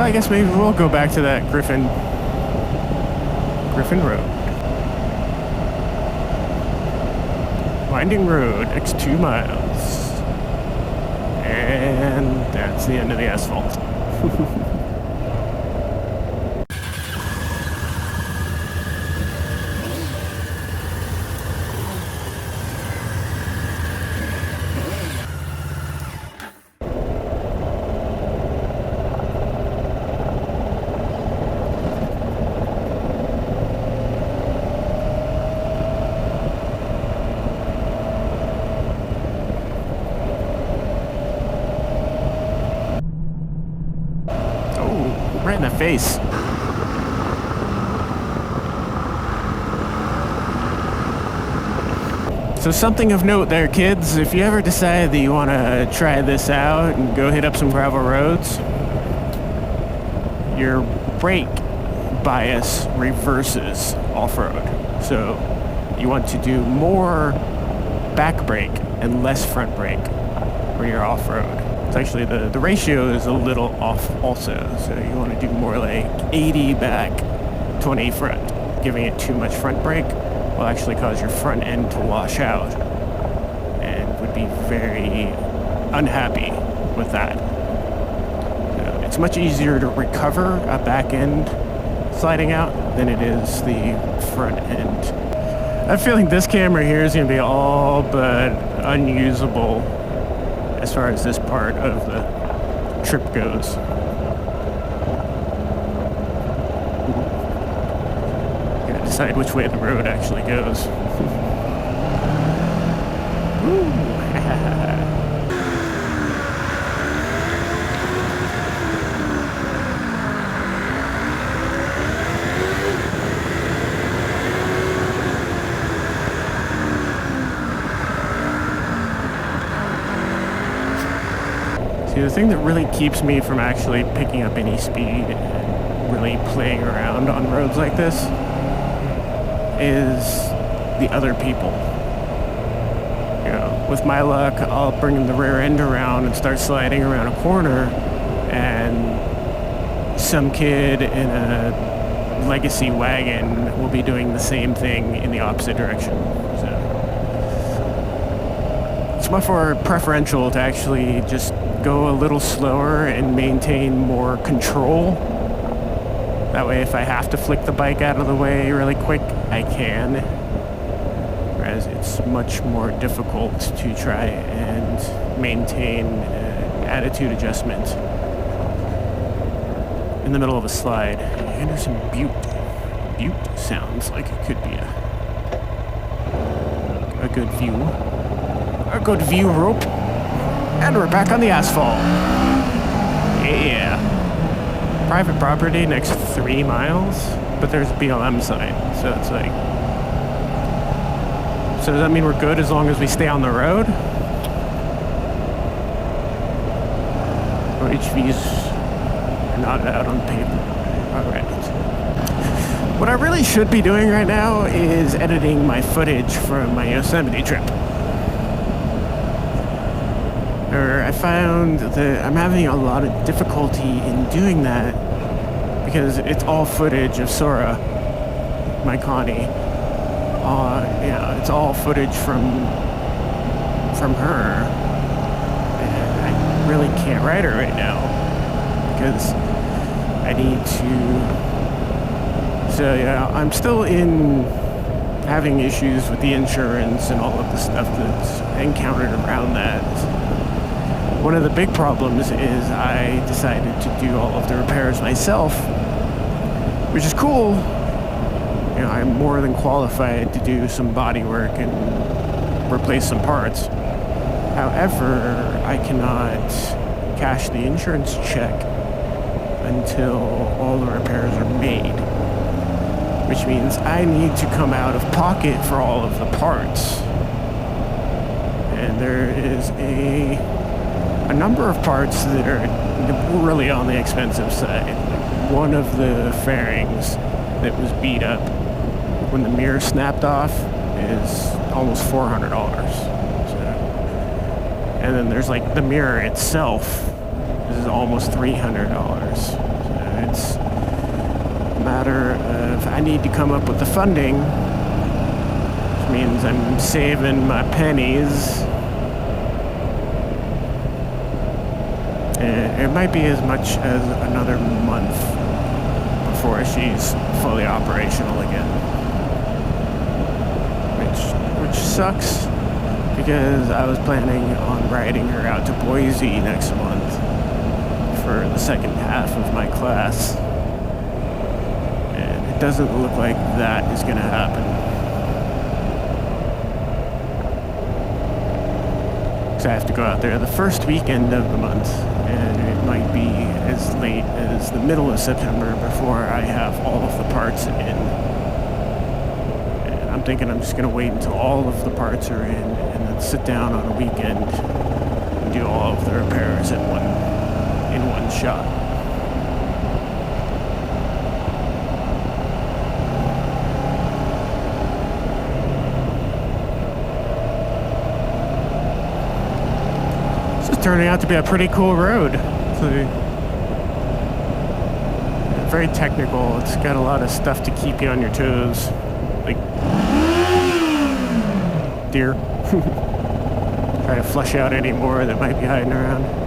I guess maybe we'll go back to that Griffin Road. Winding road, next 2 miles. And that's the end of the asphalt. Right in the face. So something of note there, kids. If you ever decide that you want to try this out and go hit up some gravel roads, your brake bias reverses off-road. So you want to do more back brake and less front brake when you're off-road. It's actually the ratio is a little off also, so you want to do more like 80 back, 20 front. Giving it too much front brake will actually cause your front end to wash out and would be very unhappy with that. So it's much easier to recover a back end sliding out than it is the front end. I have a feeling this camera here is going to be all but unusable as far as this part of the trip goes. Gotta decide which way the road actually goes. See, the thing that really keeps me from actually picking up any speed and really playing around on roads like this is the other people. You know, with my luck, I'll bring the rear end around and start sliding around a corner, and some kid in a legacy wagon will be doing the same thing in the opposite direction. So it's much more preferential to actually just go a little slower and maintain more control. That way, if I have to flick the bike out of the way really quick, I can. Whereas it's much more difficult to try and maintain attitude adjustment in the middle of a slide. Anderson Butte. Butte sounds like it could be a good view. A good view rope. And we're back on the asphalt. Yeah. Private property next 3 miles, but there's a BLM sign, so it's like... So does that mean we're good as long as we stay on the road? Or HVs are not out on paper. Alright. What I really should be doing right now is editing my footage from my Yosemite trip. I found that I'm having a lot of difficulty in doing that because it's all footage of Sora, my Connie. It's all footage from her, and I really can't ride her right now because I need to. So yeah, I'm still having issues with the insurance and all of the stuff that's encountered around that. One of the big problems is I decided to do all of the repairs myself, which is cool. You know, I'm more than qualified to do some body work and replace some parts. However, I cannot cash the insurance check until all the repairs are made, which means I need to come out of pocket for all of the parts. And there is a number of parts that are really on the expensive side. Like one of the fairings that was beat up when the mirror snapped off is almost $400. So, and then there's like the mirror itself. This is almost $300. So, It's a matter of I need to come up with the funding, which means I'm saving my pennies. And it might be as much as another month before she's fully operational again. Which sucks, because I was planning on riding her out to Boise next month for the second half of my class. And it doesn't look like that is going to happen. So I have to go out there the first weekend of the month, and it might be as late as the middle of September before I have all of the parts in. And I'm thinking I'm just going to wait until all of the parts are in, and then sit down on a weekend and do all of the repairs in one shot. Turning out to be a pretty cool road. Very technical. It's got a lot of stuff to keep you on your toes, like deer. Try to flush out any more that might be hiding around.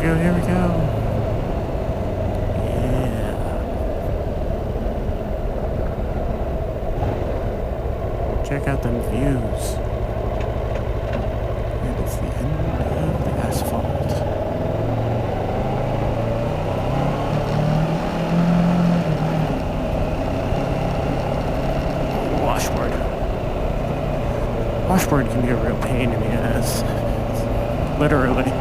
Here we go. Yeah. Check out them views. And it's the end of the asphalt. Washboard. Washboard can be a real pain in the ass. Literally.